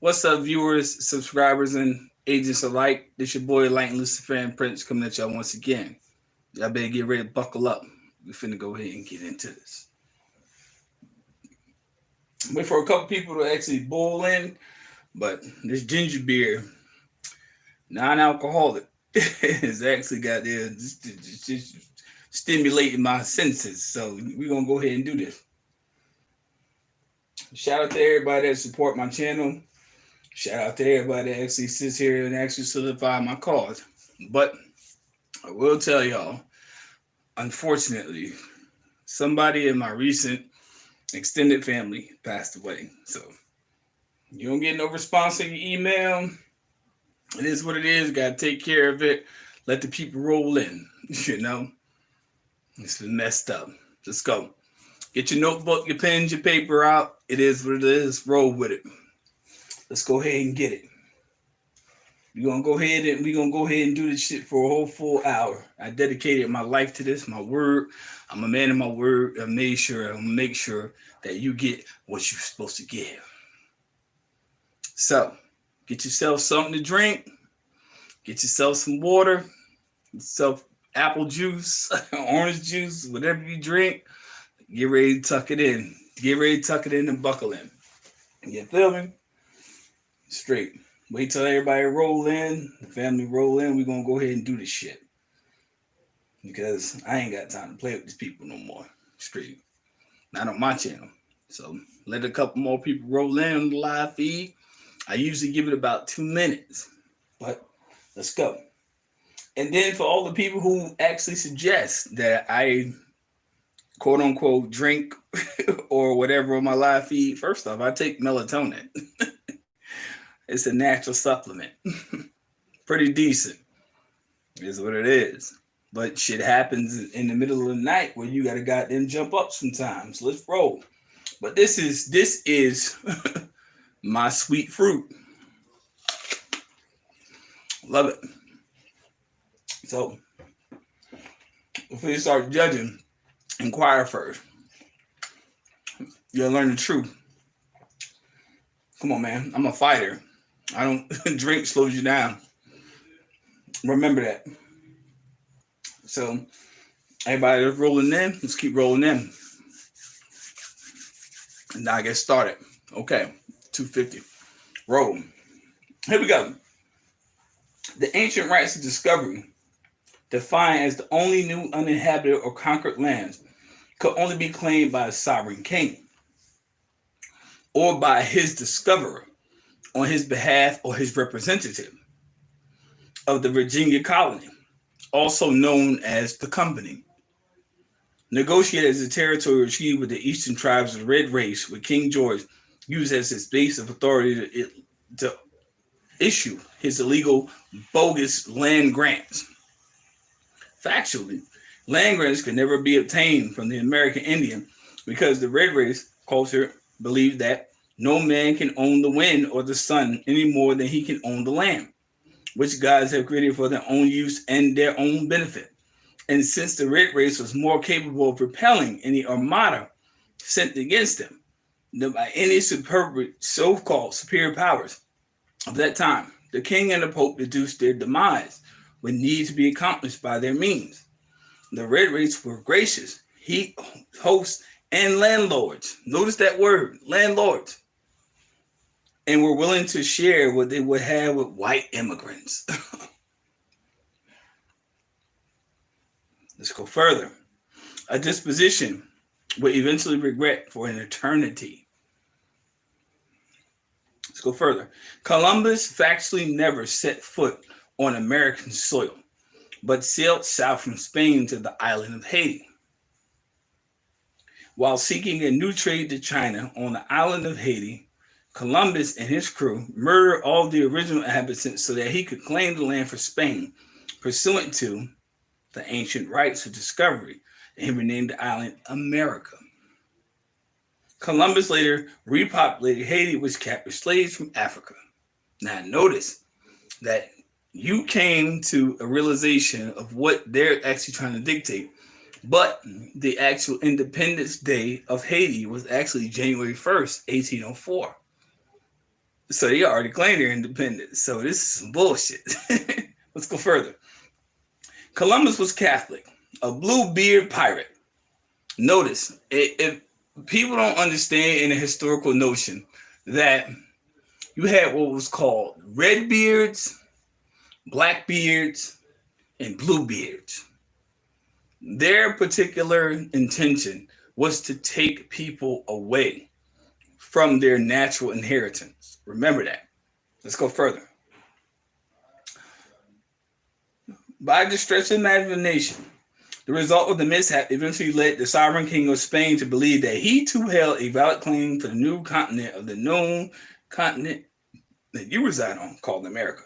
What's up, viewers, subscribers, and agents alike? This your boy, Enlightened Luciferian Prince, coming at y'all once again. Y'all better get ready to buckle up. We finna go ahead and get into this. Wait for a couple people to actually boil in, but this ginger beer, non-alcoholic, is actually got there just stimulating my senses. So we're gonna go ahead and do this. Shout out to everybody that support my channel. Shout out to everybody that actually sits here and actually solidify my cause. But I will tell y'all, unfortunately, somebody in my recent extended family passed away. So you don't get no response on your email. It is what it is. Got to take care of it. Let the people roll in. You know, it's been messed up. Let's go. Get your notebook, your pens, your paper out. It is what it is. Roll with it. Let's go ahead and get it. We're gonna go ahead and do this shit for a whole full hour. I dedicated my life to this, my word. I'm a man of my word. I'm gonna make sure that you get what you're supposed to get. So get yourself something to drink, get yourself some water, get yourself apple juice, orange juice, whatever you drink. Get ready to tuck it in. Get ready to tuck it in and buckle in. You feel me? Straight. Wait till everybody roll in, the family roll in. We're going to go ahead and do this shit. Because I ain't got time to play with these people no more. Straight. Not on my channel. So let a couple more people roll in on the live feed. I usually give it about 2 minutes. But let's go. And then for all the people who actually suggest that I quote unquote drink or whatever on my live feed, first off, I take melatonin. It's a natural supplement. Pretty decent. Is what it is. But shit happens in the middle of the night where you gotta goddamn jump up sometimes. Let's roll. But this is my sweet fruit. Love it. So before you start judging, inquire first. You'll learn the truth. Come on, man. I'm a fighter. I don't drink slows you down. Remember that. So everybody that's rolling in, let's keep rolling in. And now I get started. Okay, 250. Roll. Here we go. The ancient rites of discovery, defined as the only new uninhabited or conquered lands, could only be claimed by a sovereign king or by his discoverer on his behalf or his representative of the Virginia colony, also known as the Company. Negotiated as a territorial treaty with the eastern tribes of the Red Race, with King George used as his base of authority to issue his illegal, bogus land grants. Factually, land grants could never be obtained from the American Indian because the Red Race culture believed that no man can own the wind or the sun any more than he can own the land, which gods have created for their own use and their own benefit. And since the Red Race was more capable of repelling any armada sent against them than by any so-called superior powers of that time, the king and the pope deduced their demise would need to be accomplished by their means. The Red Race were gracious, hosts, and landlords. Notice that word, landlords. And were willing to share what they would have with white immigrants. Let's go further. A disposition would eventually regret for an eternity. Let's go further. Columbus factually never set foot on American soil, but sailed south from Spain to the island of Haiti. While seeking a new trade to China on the island of Haiti, Columbus and his crew murdered all the original inhabitants so that he could claim the land for Spain, pursuant to the ancient rites of discovery, and he renamed the island America. Columbus later repopulated Haiti, which captured slaves from Africa. Now notice that you came to a realization of what they're actually trying to dictate, but the actual Independence Day of Haiti was actually January 1st, 1804. So they already claimed their independence. So this is some bullshit. Let's go further. Columbus was Catholic, a blue beard pirate. Notice, if people don't understand in the historical notion that you had what was called red beards, black beards, and blue beards. Their particular intention was to take people away from their natural inheritance. Remember that. Let's go further. By the stretch of imagination, the result of the mishap eventually led the sovereign king of Spain to believe that he too held a valid claim to the new continent of the known continent that you reside on, called America.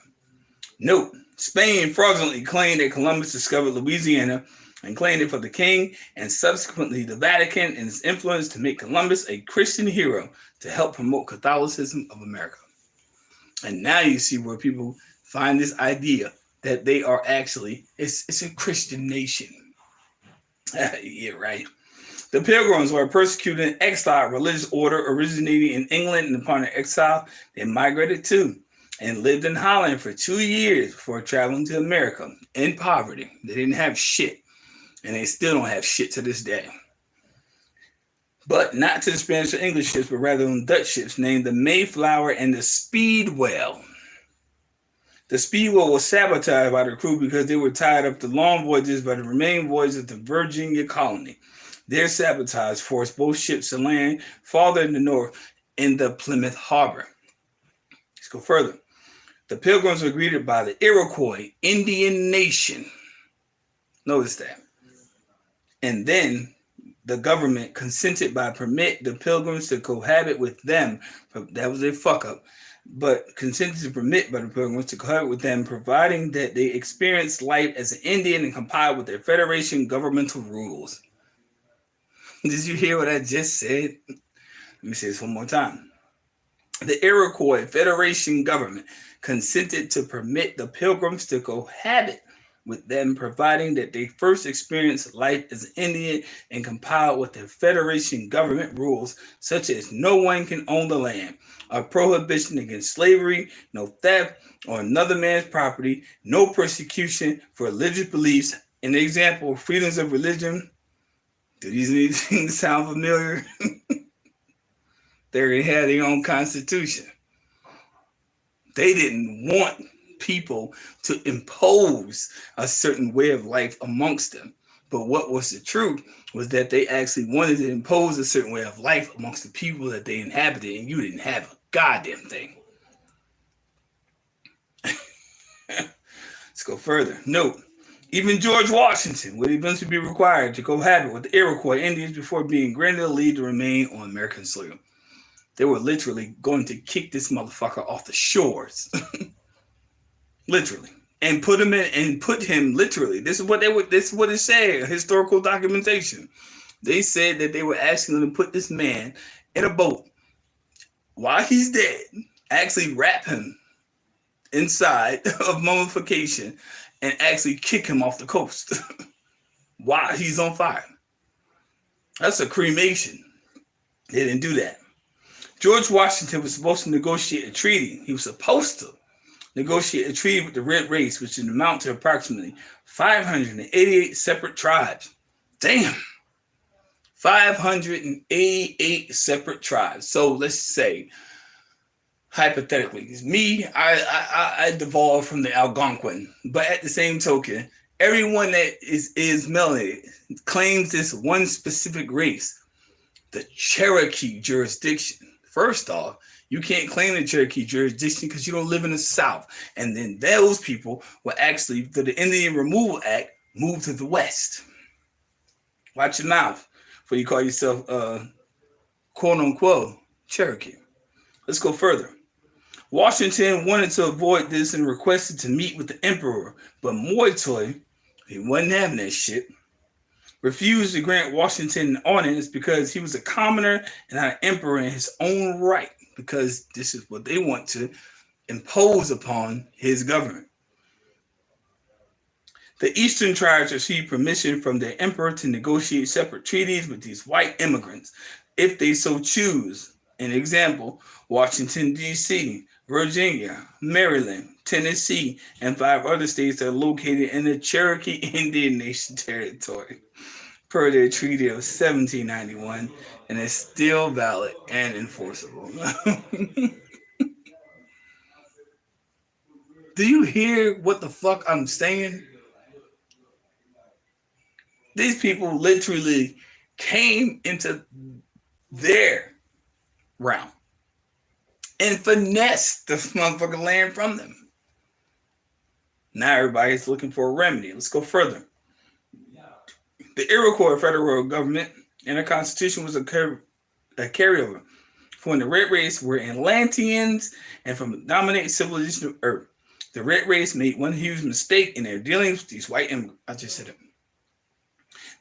Note, Spain fraudulently claimed that Columbus discovered Louisiana and claimed it for the king and subsequently the Vatican and its influence to make Columbus a Christian hero to help promote Catholicism of America. And now you see where people find this idea that they are actually, it's a Christian nation. Yeah, right. The Pilgrims were a persecuted and exiled religious order originating in England, and upon their exile, they migrated to and lived in Holland for 2 years before traveling to America in poverty. They didn't have shit, and they still don't have shit to this day. But not to the Spanish or English ships, but rather on Dutch ships named the Mayflower and the Speedwell. The Speedwell was sabotaged by the crew because they were tied up to long voyages by the remaining voyages of the Virginia colony. Their sabotage forced both ships to land farther in the north in the Plymouth Harbor. Let's go further. The Pilgrims were greeted by the Iroquois Indian nation. Notice that. And then the government consented by permit the Pilgrims to cohabit with them. That was a fuck up. But consented to permit by the Pilgrims to cohabit with them, providing that they experienced life as an Indian and complied with their Federation governmental rules. Did you hear what I just said? Let me say this one more time. The Iroquois Federation government consented to permit the Pilgrims to cohabit with them, providing that they first experienced life as an Indian and compiled with the Federation government rules, such as no one can own the land, a prohibition against slavery, no theft or another man's property, no persecution for religious beliefs. An example, freedoms of religion. Do these things sound familiar? They had their own constitution. They didn't want people to impose a certain way of life amongst them. But what was the truth was that they actually wanted to impose a certain way of life amongst the people that they inhabited, and you didn't have a goddamn thing. Let's go further. Note, even George Washington would eventually be required to cohabit with the Iroquois Indians before being granted leave to remain on American soil. They were literally going to kick this motherfucker off the shores. Literally. And put him literally. This is what it said, historical documentation. They said that they were asking them to put this man in a boat while he's dead, actually wrap him inside of mummification and actually kick him off the coast while he's on fire. That's a cremation. They didn't do that. George Washington was supposed to negotiate a treaty. He was supposed to negotiate a treaty with the Red Race, which would amount to approximately 588 separate tribes. Damn. 588 separate tribes. So let's say, hypothetically, it's me, I devolved from the Algonquin, but at the same token, everyone that is melanated claims this one specific race, the Cherokee jurisdiction. First off, you can't claim the Cherokee jurisdiction because you don't live in the South. And then those people were actually, through the Indian Removal Act, moved to the West. Watch your mouth before you call yourself, quote unquote, Cherokee. Let's go further. Washington wanted to avoid this and requested to meet with the emperor, but Moytoy, he wasn't having that shit, refused to grant Washington an audience because he was a commoner and not an emperor in his own right, because this is what they want to impose upon his government. The Eastern tribes received permission from their emperor to negotiate separate treaties with these white immigrants if they so choose. An example, Washington, D.C. Virginia, Maryland, Tennessee, and 5 other states are located in the Cherokee Indian Nation territory per their Treaty of 1791 and is still valid and enforceable. Do you hear what the fuck I'm saying? These people literally came into their realm and finessed this motherfucking land from them. Now everybody's looking for a remedy. Let's go further. The Iroquois federal government and the Constitution was a carryover from when the red race were Atlanteans and from the dominant civilization of Earth. The red race made one huge mistake in their dealings with these white immigrants. I just said it.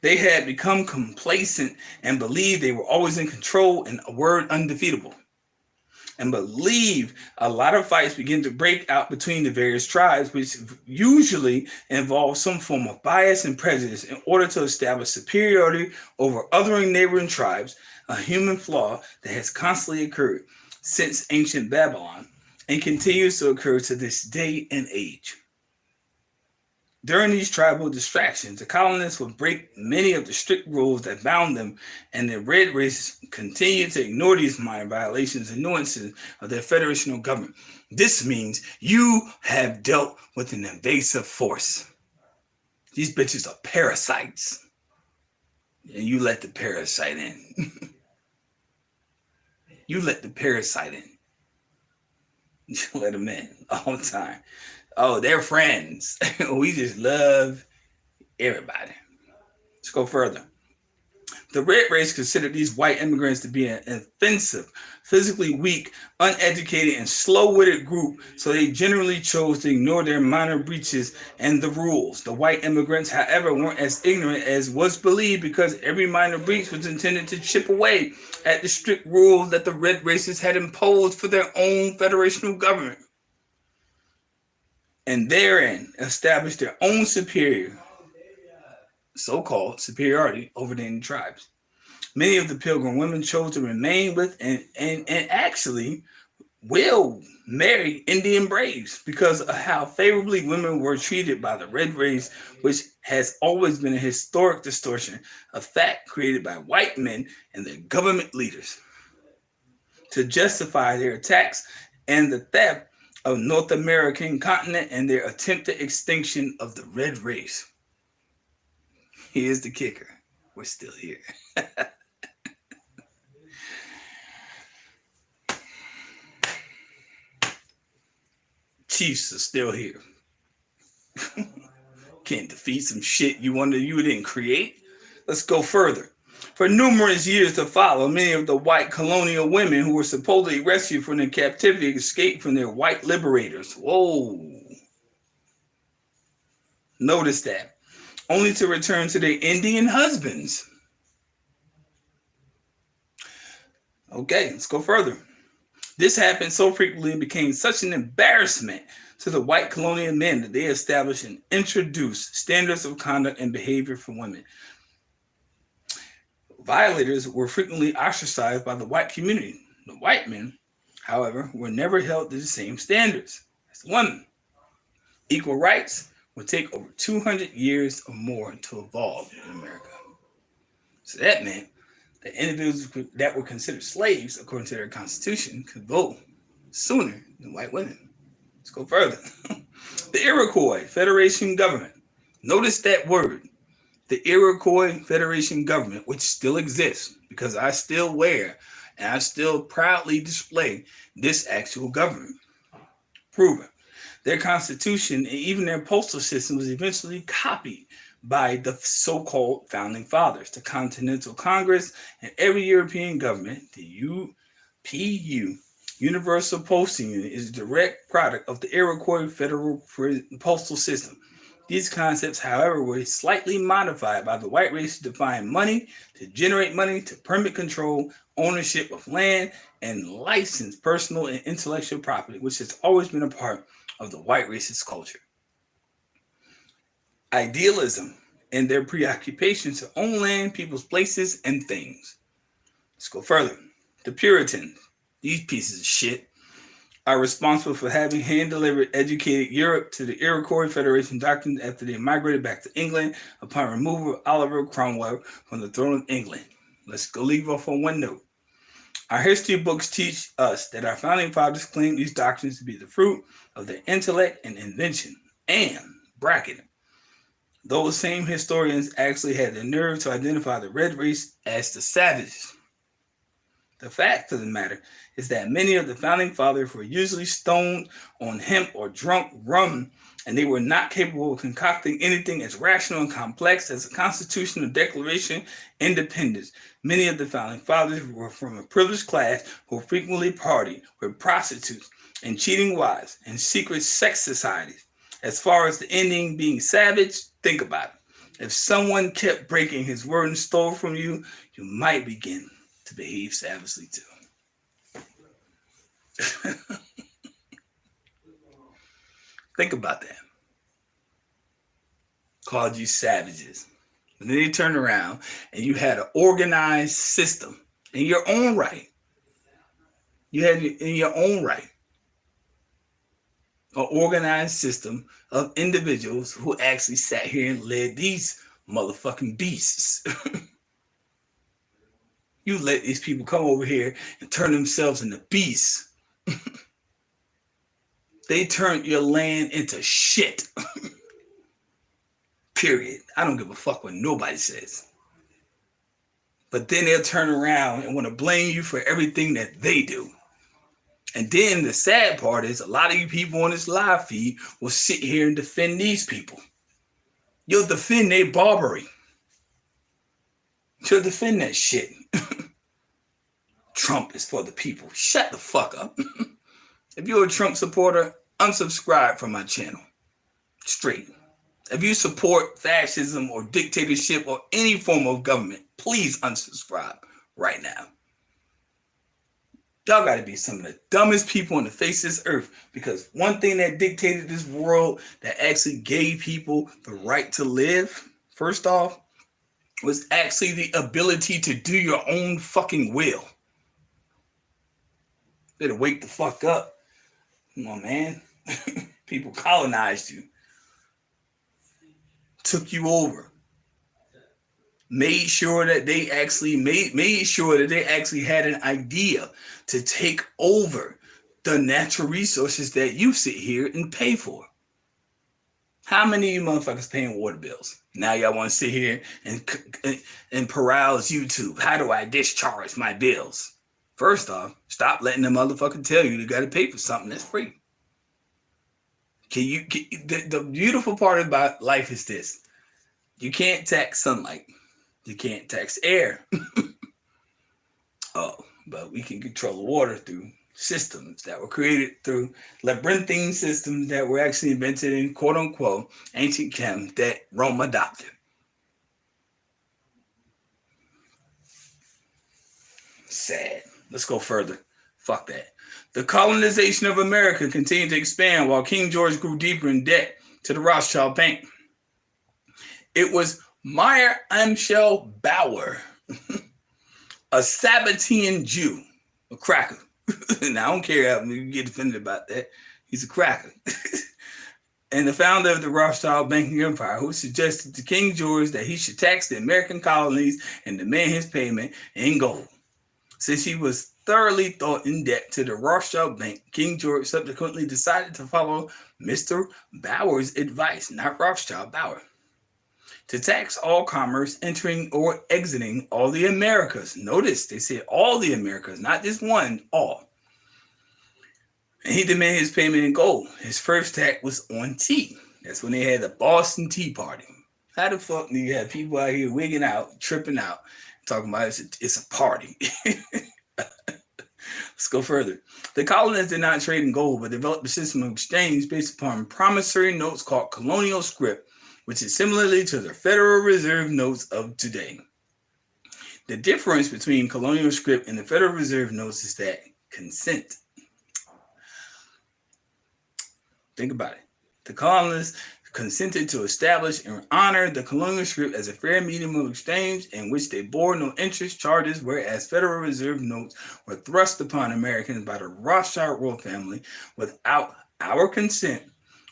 They had become complacent and believed they were always in control and a word undefeatable. And believe a lot of fights begin to break out between the various tribes, which usually involve some form of bias and prejudice in order to establish superiority over othering neighboring tribes, a human flaw that has constantly occurred since ancient Babylon and continues to occur to this day and age. During these tribal distractions, the colonists would break many of the strict rules that bound them, and the red race continued to ignore these minor violations and nuances of their federational government. This means you have dealt with an invasive force. These bitches are parasites, and you let the parasite in. You let the parasite in. You let them in all the time. Oh, they're friends. We just love everybody. Let's go further. The red race considered these white immigrants to be an offensive, physically weak, uneducated, and slow-witted group, so they generally chose to ignore their minor breaches and the rules. The white immigrants, however, weren't as ignorant as was believed because every minor breach was intended to chip away at the strict rules that the red races had imposed for their own federational government, and therein established their own so-called superiority over the Indian tribes. Many of the Pilgrim women chose to remain with and actually will marry Indian braves because of how favorably women were treated by the red race, which has always been a historic distortion, a fact created by white men and their government leaders to justify their attacks and the theft of North American continent and their attempted extinction of the red race. Here's the kicker. We're still here. Chiefs are still here. Can't defeat some shit you didn't create. Let's go further. For numerous years to follow, many of the white colonial women who were supposedly rescued from their captivity escaped from their white liberators. Whoa. Notice that. Only to return to their Indian husbands. Okay, let's go further. This happened so frequently and became such an embarrassment to the white colonial men that they established and introduced standards of conduct and behavior for women. Violators were frequently ostracized by the white community. The white men, however, were never held to the same standards as the women. Equal rights would take over 200 years or more to evolve in America. So that meant that individuals that were considered slaves, according to their constitution, could vote sooner than white women. Let's go further. The Iroquois Federation government. Notice that word. The Iroquois Federation government, which still exists, because I still wear and I still proudly display this actual government. Proven. Their constitution and even their postal system was eventually copied by the so-called founding fathers, the Continental Congress, and every European government. The UPU, Universal Postal Union, is a direct product of the Iroquois Federal Postal System. These concepts, however, were slightly modified by the white race to define money, to generate money, to permit control, ownership of land, and license personal and intellectual property, which has always been a part of the white race's culture. Idealism and their preoccupations to own land, people's places, and things. Let's go further. The Puritans, these pieces of shit, are responsible for having hand-delivered educated Europe to the Iroquois Federation doctrines after they migrated back to England upon removal of Oliver Cromwell from the throne of England. Let's go leave off on one note. Our history books teach us that our founding fathers claimed these doctrines to be the fruit of their intellect and invention, and, bracket, those same historians actually had the nerve to identify the red race as the savages. The fact of the matter is that many of the founding fathers were usually stoned on hemp or drunk rum, and they were not capable of concocting anything as rational and complex as a constitutional declaration of independence. Many of the founding fathers were from a privileged class who frequently partied with prostitutes and cheating wives and secret sex societies. As far as the ending being savage, think about it. If someone kept breaking his word and stole from you, you might begin to behave savagely too. Think about that. Called you savages. And then they turned around and you had an organized system in your own right. You had in your own right an organized system of individuals who actually sat here and led these motherfucking beasts. You let these people come over here and turn themselves into beasts. They turned your land into shit. Period. I don't give a fuck what nobody says. But then they'll turn around and want to blame you for everything that they do. And then the sad part is a lot of you people on this live feed will sit here and defend these people. You'll defend their barbarity. You'll defend that shit. Trump is for the people. Shut the fuck up. If you're a Trump supporter, unsubscribe from my channel. Straight. If you support fascism or dictatorship or any form of government, please unsubscribe right now. Y'all got to be some of the dumbest people on the face of this earth, because one thing that dictated this world, that actually gave people the right to live, first off, was actually the ability to do your own fucking will. Better wake the fuck up. Come on, man. People colonized you. Took you over. Made sure that they actually had an idea to take over the natural resources that you sit here and pay for. How many of you motherfuckers paying water bills? Now y'all want to sit here and peruse YouTube. How do I discharge my bills? First off, stop letting the motherfucker tell you got to pay for something that's free. The beautiful part about life is this. You can't tax sunlight. You can't tax air. But we can control the water through systems that were created through labyrinthine systems that were actually invented in quote unquote ancient chem that Rome adopted. Sad. Let's go further. Fuck that. The colonization of America continued to expand while King George grew deeper in debt to the Rothschild Bank. It was Meyer Amschel Bauer, a Sabbatean Jew, a cracker. Now, I don't care how you get offended about that. He's a cracker. And the founder of the Rothschild banking empire, who suggested to King George that he should tax the American colonies and demand his payment in gold. Since he was thoroughly thought in debt to the Rothschild Bank, King George subsequently decided to follow Mr. Bauer's advice, not Rothschild, Bauer, to tax all commerce entering or exiting all the Americas. Notice they said all the Americas, not just one, all. And he demanded his payment in gold. His first tax was on tea. That's when they had the Boston Tea Party. How the fuck do you have people out here wigging out, tripping out, talking about it's a party? Let's go further. The colonists did not trade in gold, but developed a system of exchange based upon promissory notes called colonial scrip, which is similarly to the Federal Reserve notes of today. The difference between colonial scrip and the Federal Reserve notes is that consent. Think about it. The consented to establish and honor the colonial scrip as a fair medium of exchange in which they bore no interest charges, whereas Federal Reserve notes were thrust upon Americans by the Rothschild royal family without our consent,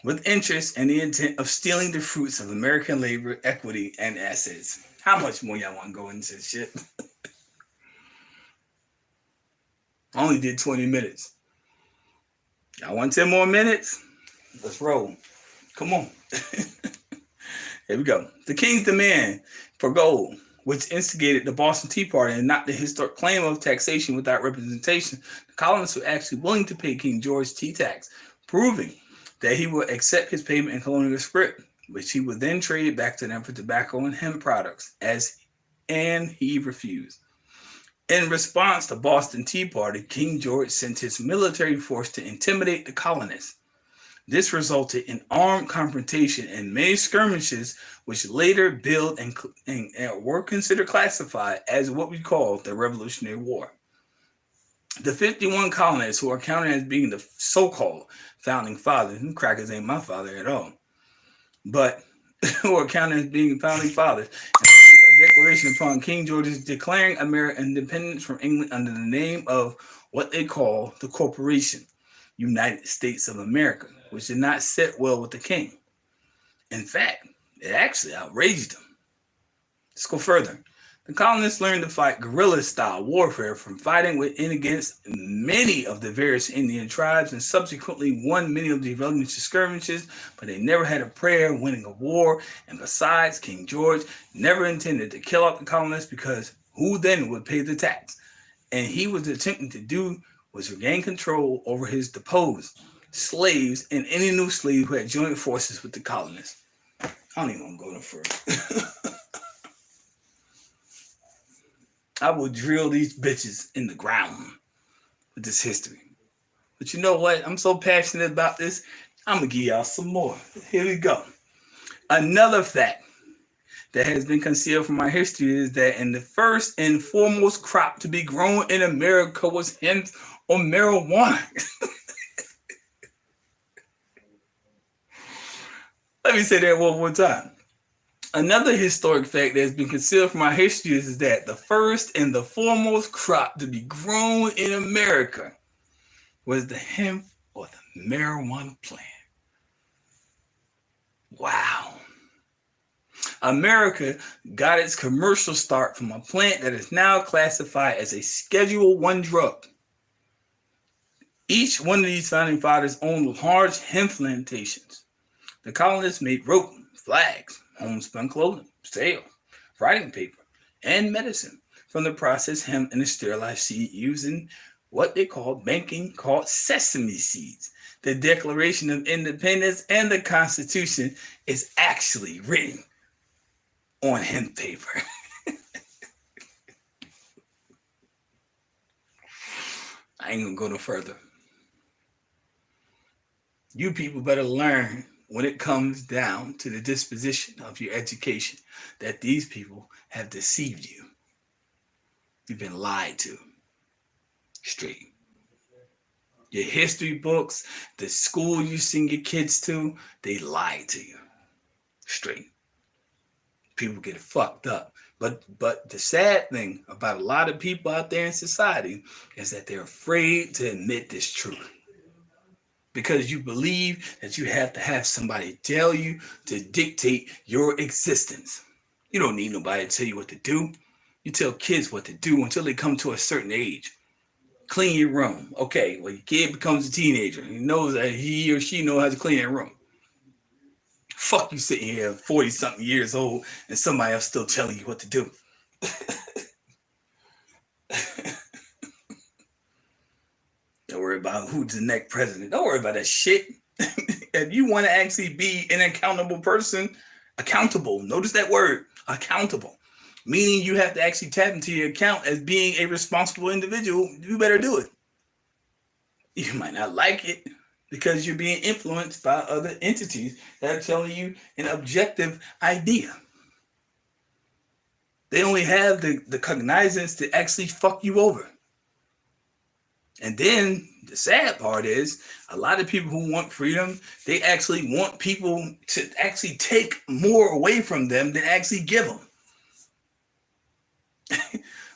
with interest and the intent of stealing the fruits of American labor, equity, and assets. How much more y'all want to go into this shit? I only did 20 minutes. Y'all want 10 more minutes? Let's roll. Come on. Here we go. The king's demand for gold, which instigated the Boston Tea Party and not the historic claim of taxation without representation. The colonists were actually willing to pay King George tea tax, proving that he would accept his payment in colonial scrip, which he would then trade back to them for tobacco and hemp products, and he refused. In response to Boston Tea Party, King George sent his military force to intimidate the colonists. This resulted in armed confrontation and many skirmishes, which later built and were considered classified as what we call the Revolutionary War. The 51 colonists who are counted as being the so-called founding fathers, and crackers ain't my father at all, but who are counted as being founding fathers, a declaration upon King George's declaring American independence from England under the name of what they call the Corporation, United States of America, which did not sit well with the king. In fact, it actually outraged him. Let's go further. The colonists learned to fight guerrilla-style warfare from fighting with and against many of the various Indian tribes and subsequently won many of the rebellious skirmishes, but they never had a prayer winning a war. And besides, King George never intended to kill out the colonists because who then would pay the tax? And he was attempting to do was regain control over his deposed slaves and any new slave who had joined forces with the colonists. I don't even want to go no further. I will drill these bitches in the ground with this history. But you know what? I'm so passionate about this, I'm going to give y'all some more. Here we go. Another fact that has been concealed from our history is that in the first and foremost crop to be grown in America was hemp or marijuana. Let me say that one more time. Another historic fact that has been concealed from our history is that the first and the foremost crop to be grown in America was the hemp or the marijuana plant. Wow. America got its commercial start from a plant that is now classified as a Schedule I drug. Each one of these founding fathers owned large hemp plantations. The colonists made rope, flags, homespun clothing, sail, writing paper, and medicine from the processed hemp and the sterilized seed using what they call banking called sesame seeds. The Declaration of Independence and the Constitution is actually written on hemp paper. I ain't gonna go no further. You people better learn when it comes down to the disposition of your education that these people have deceived you. You've been lied to. Straight. Your history books, the school you send your kids to, they lied to you. Straight. People get fucked up. But the sad thing about a lot of people out there in society is that they're afraid to admit this truth. Because you believe that you have to have somebody tell you to dictate your existence. You don't need nobody to tell you what to do. You tell kids what to do until they come to a certain age. Clean your room. Okay, well, your kid becomes a teenager. He knows that he or she knows how to clean their room. Fuck you sitting here 40-something years old and somebody else still telling you what to do. Don't worry about who's the next president. Don't worry about that shit. If you want to actually be an accountable person, accountable, notice that word, accountable, meaning you have to actually tap into your account as being a responsible individual, you better do it. You might not like it because you're being influenced by other entities that are telling you an objective idea. They only have the cognizance to actually fuck you over. And then the sad part is a lot of people who want freedom, they actually want people to actually take more away from them than actually give them.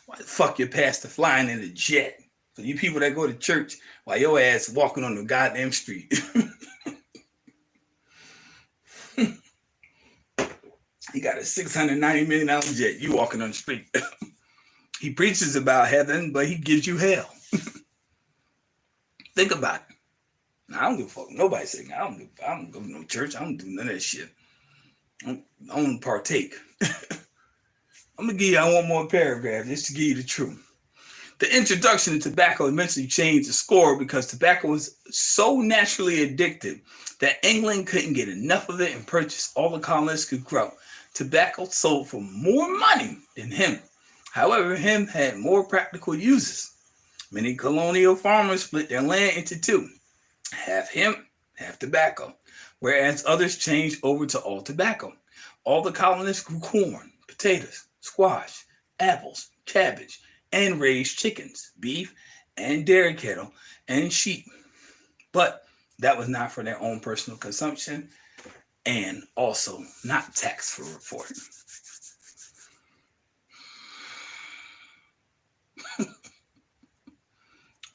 Why the fuck your pastor flying in a jet? So you people that go to church while your ass walking on the goddamn street. He got a $690 million jet. You walking on the street. He preaches about heaven, but he gives you hell. Think about it. Now, I don't give a fuck. Nobody's saying I don't go to no church. I don't do none of that shit. I don't partake. I'm gonna give you one more paragraph just to give you the truth. The introduction of tobacco eventually changed the score because tobacco was so naturally addictive that England couldn't get enough of it and purchase all the colonists could grow. Tobacco sold for more money than hemp. However, hemp had more practical uses. Many colonial farmers split their land into two, half hemp, half tobacco, whereas others changed over to all tobacco. All the colonists grew corn, potatoes, squash, apples, cabbage, and raised chickens, beef, and dairy cattle, and sheep. But that was not for their own personal consumption and also not taxed for reporting.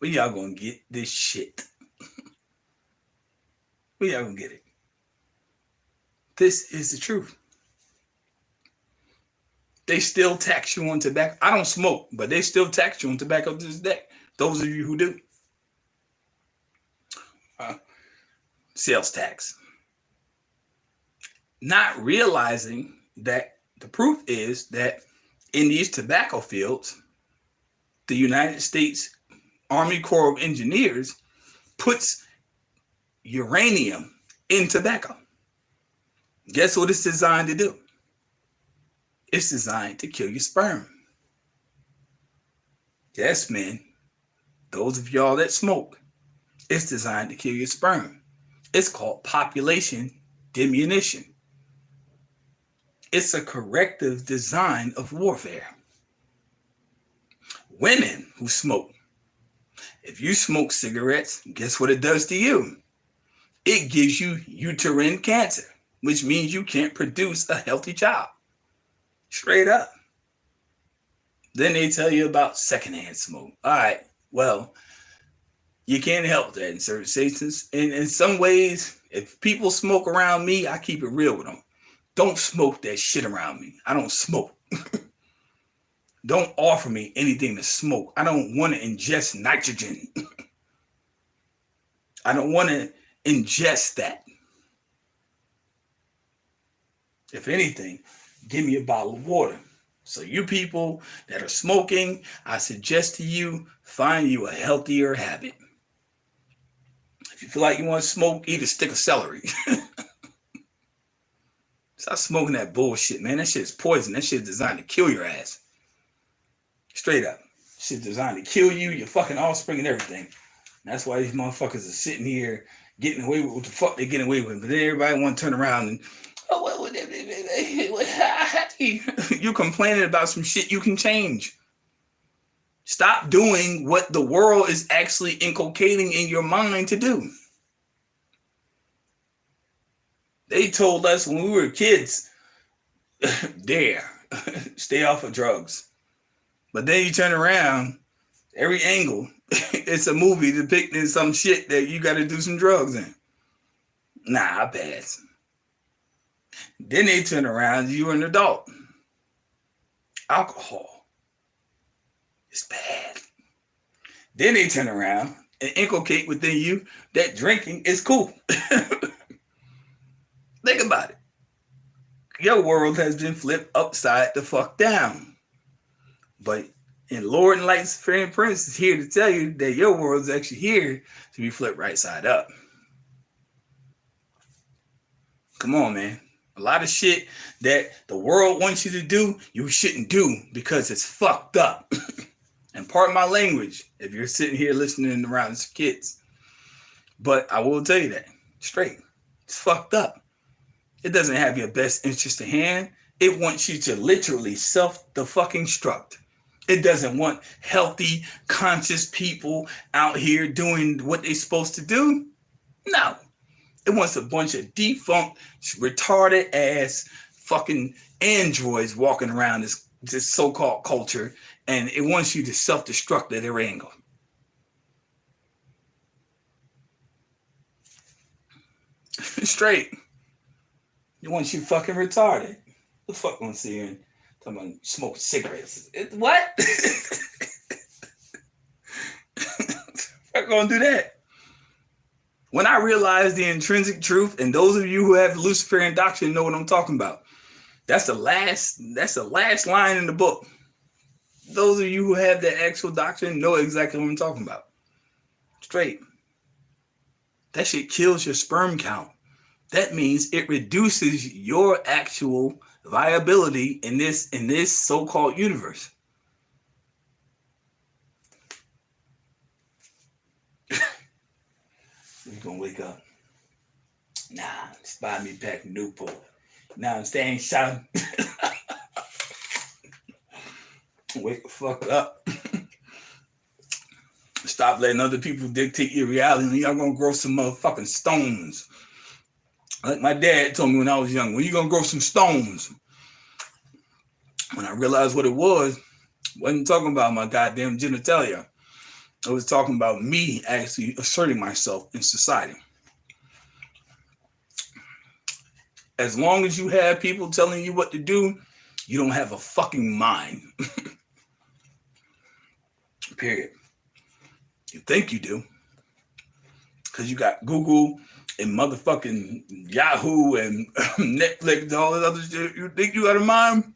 When y'all gonna get this shit? When y'all gonna get it? This is the truth. They still tax you on tobacco. I don't smoke, but they still tax you on tobacco to this day. Those of you who do. Sales tax. Not realizing that the proof is that in these tobacco fields, the United States Army Corps of Engineers puts uranium in tobacco. Guess what it's designed to do? It's designed to kill your sperm. Yes, men. Those of y'all that smoke, it's designed to kill your sperm. It's called population diminution. It's a corrective design of warfare. Women who smoke, if you smoke cigarettes, guess what it does to you? It gives you uterine cancer, which means you can't produce a healthy child. Straight up. Then they tell you about secondhand smoke. All right, well, you can't help that in certain situations. And in some ways, if people smoke around me, I keep it real with them. Don't smoke that shit around me. I don't smoke. Don't offer me anything to smoke. I don't want to ingest nitrogen. I don't want to ingest that. If anything, give me a bottle of water. So you people that are smoking, I suggest to you, find you a healthier habit. If you feel like you want to smoke, eat a stick of celery. Stop smoking that bullshit, man. That shit is poison. That shit is designed to kill your ass. Straight up. Shit designed to kill you, your fucking offspring, and everything. And that's why these motherfuckers are sitting here getting away with what the fuck they getting away with. But then everybody want to turn around and, you're complaining about some shit you can change. Stop doing what the world is actually inculcating in your mind to do. They told us when we were kids, stay off of drugs. But then you turn around, every angle, it's a movie depicting some shit that you got to do some drugs in. Nah, I pass. Then they turn around, you're an adult. Alcohol is bad. Then they turn around and inculcate within you that drinking is cool. Think about it. Your world has been flipped upside the fuck down. But and Lord Enlightened Luciferian Prince is here to tell you that your world is actually here to be flipped right side up. Come on, man. A lot of shit that the world wants you to do, you shouldn't do because it's fucked up. And pardon my language if you're sitting here listening around as kids. But I will tell you that straight. It's fucked up. It doesn't have your best interest at hand. It wants you to literally self-destruct. It doesn't want healthy, conscious people out here doing what they're supposed to do. No. It wants a bunch of defunct, retarded ass fucking androids walking around this so-called culture, and it wants you to self-destruct at every angle. Straight. It wants you fucking retarded. The fuck gonna see you talking about smoking cigarettes? What? Fuck gonna do that? When I realized the intrinsic truth, and those of you who have Luciferian doctrine know what I'm talking about. That's the last line in the book. Those of you who have the actual doctrine know exactly what I'm talking about. Straight. That shit kills your sperm count. That means it reduces your actual viability in this so-called universe. You're gonna wake up. Nah, just buy me back Newport. Now I'm staying shut. Wake the fuck up. Stop letting other people dictate your reality. Y'all gonna grow some motherfucking stones. Like my dad told me when I was young, when you gonna grow some stones? When I realized what it was, wasn't talking about my goddamn genitalia. I was talking about me actually asserting myself in society. As long as you have people telling you what to do, you don't have a fucking mind. Period. You think you do. Because you got Google and motherfucking Yahoo and Netflix and all that other shit. You think you got a mind?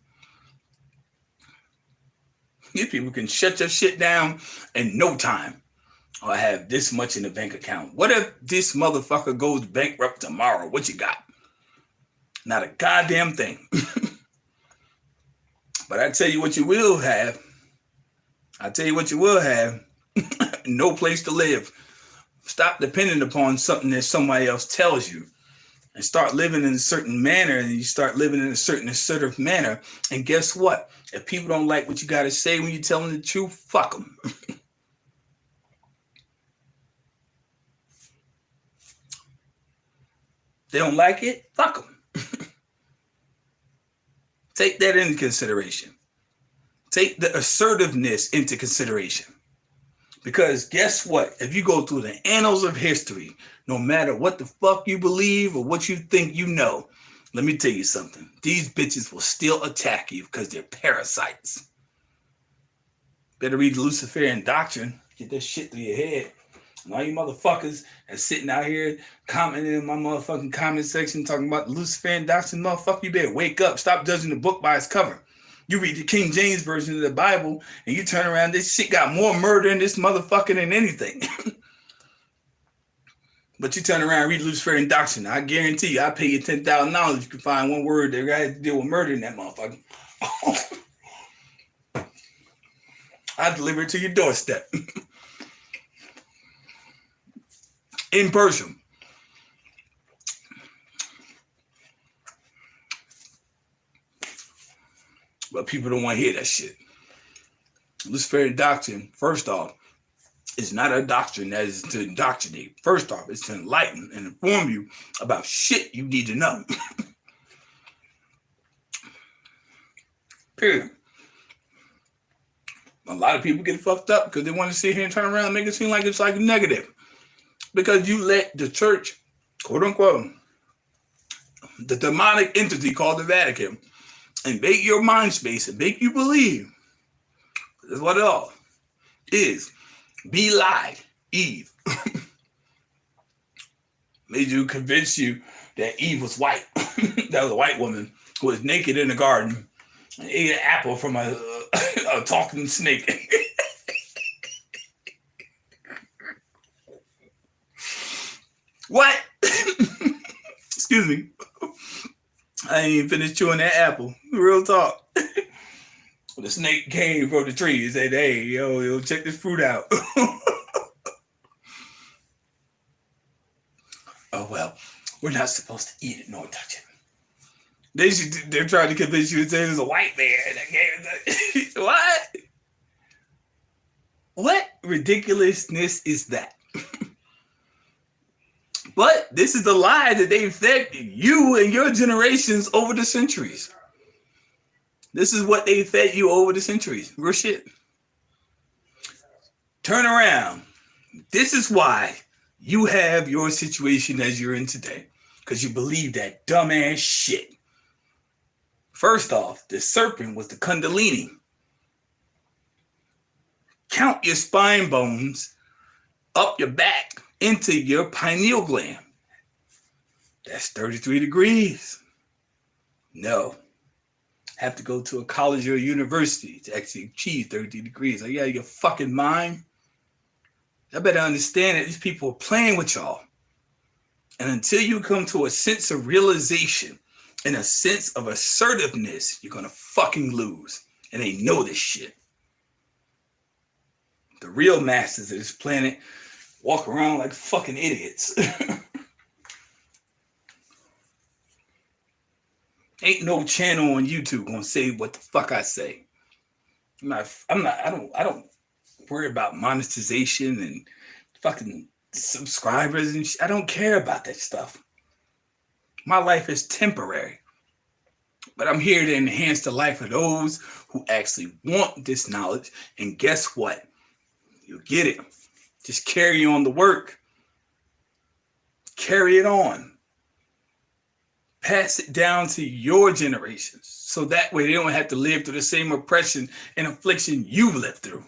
These people can shut your shit down in no time. Or I have this much in the bank account. What if this motherfucker goes bankrupt tomorrow? What you got? Not a goddamn thing. But I tell you what you will have. No place to live. Stop depending upon something that somebody else tells you. And start living in a certain manner, and you start living in a certain assertive manner. And guess what? If people don't like what you got to say when you tell them the truth, fuck them. They don't like it, fuck them. Take that into consideration. Take the assertiveness into consideration. Because guess what? If you go through the annals of history, no matter what the fuck you believe or what you think you know, let me tell you something. These bitches will still attack you because they're parasites. Better read the Luciferian doctrine. Get that shit through your head. And all you motherfuckers that's sitting out here commenting in my motherfucking comment section talking about the Luciferian doctrine, motherfucker, you better wake up. Stop judging the book by its cover. You read the King James version of the Bible and you turn around, this shit got more murder in this motherfucker than anything. But you turn around and read Luciferian doctrine. I guarantee you, I pay you $10,000 you can find one word that has to deal with murder in that motherfucker. I deliver it to your doorstep. In person. But people don't want to hear that shit. Luciferian doctrine, first off, is not a doctrine that is to indoctrinate. First off, it's to enlighten and inform you about shit you need to know. Period. A lot of people get fucked up because they want to sit here and turn around and make it seem like it's like negative. Because you let the church, quote unquote, the demonic entity called the Vatican, invade your mind space and make you believe. That's what it all is. Be lied, Eve. Made you convince you that Eve was white. That was a white woman who was naked in the garden and ate an apple from a talking snake. What? Excuse me. I ain't even finished chewing that apple. Real talk. The snake came from the tree and said, hey, yo, check this fruit out. Oh, well, we're not supposed to eat it nor touch it. They're trying to convince you that there's a white man that gave it. What? What ridiculousness is that? But this is the lie that they've fed you and your generations over the centuries. This is what they fed you over the centuries. Real shit. Turn around. This is why you have your situation as you're in today. Because you believe that dumbass shit. First off, the serpent was the Kundalini. Count your spine bones up your back into your pineal gland. That's 33 degrees. No. Have to go to a college or a university to actually achieve 30 degrees. Are you out of your fucking mind? I better understand that these people are playing with y'all. And until you come to a sense of realization and a sense of assertiveness, you're going to fucking lose. And they know this shit. The real masters of this planet walk around like fucking idiots. Ain't no channel on YouTube gonna say what the fuck I say. I don't worry about monetization and fucking subscribers and shit. I don't care about that stuff. My life is temporary. But I'm here to enhance the life of those who actually want this knowledge. And guess what? You'll get it. Just carry on the work. Carry it on. Pass it down to your generations. So that way they don't have to live through the same oppression and affliction you've lived through.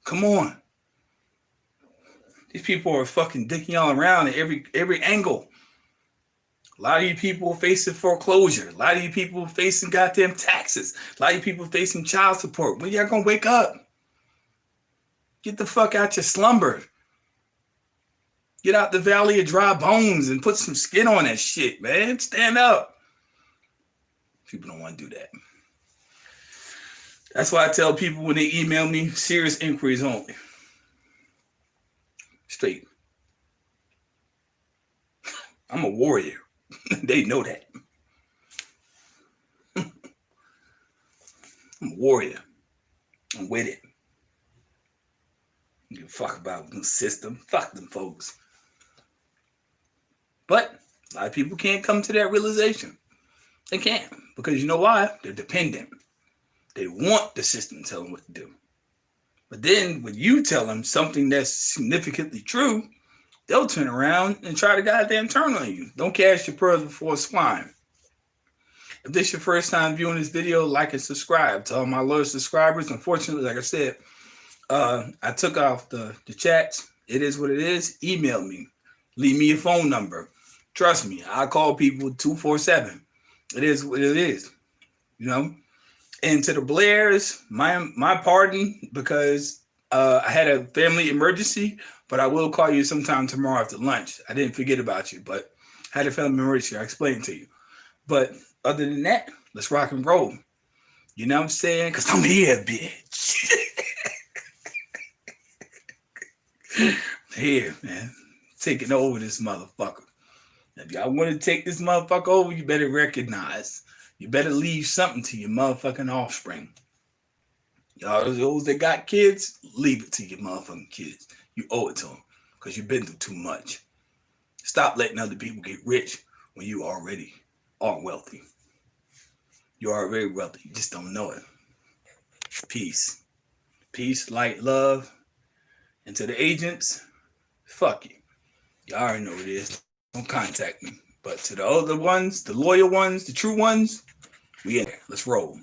Come on. These people are fucking dicking y'all around at every angle. A lot of you people facing foreclosure. A lot of you people facing goddamn taxes. A lot of you people facing child support. When y'all gonna wake up? Get the fuck out your slumber. Get out the valley of dry bones and put some skin on that shit, man. Stand up. People don't want to do that. That's why I tell people when they email me, serious inquiries only. Straight. I'm a warrior. They know that. I'm a warrior. I'm with it. You fuck about the system. Fuck them folks. But a lot of people can't come to that realization. They can't. Because you know why? They're dependent. They want the system to tell them what to do. But then when you tell them something that's significantly true, they'll turn around and try to goddamn turn on you. Don't cast your pearls before swine. If this is your first time viewing this video, like and subscribe. To all my loyal subscribers, unfortunately, like I said, I took off the chats. It is what it is. Email me. Leave me your phone number. Trust me, I call people 247. It is what it is. You know? And to the Blairs, my pardon, because I had a family emergency, but I will call you sometime tomorrow after lunch. I didn't forget about you, but I had a family emergency. I explained to you. But other than that, let's rock and roll. You know what I'm saying? Because I'm here, bitch. Here, man. Taking over this motherfucker. If y'all want to take this motherfucker over, you better recognize. You better leave something to your motherfucking offspring. Y'all, those that got kids, leave it to your motherfucking kids. You owe it to them because you've been through too much. Stop letting other people get rich when you already are wealthy. You are very wealthy. You just don't know it. Peace. Peace, light, love. And to the agents, fuck you. Y'all already know what it is. Don't contact me. But to the other ones, the loyal ones, the true ones, we in there. Let's roll.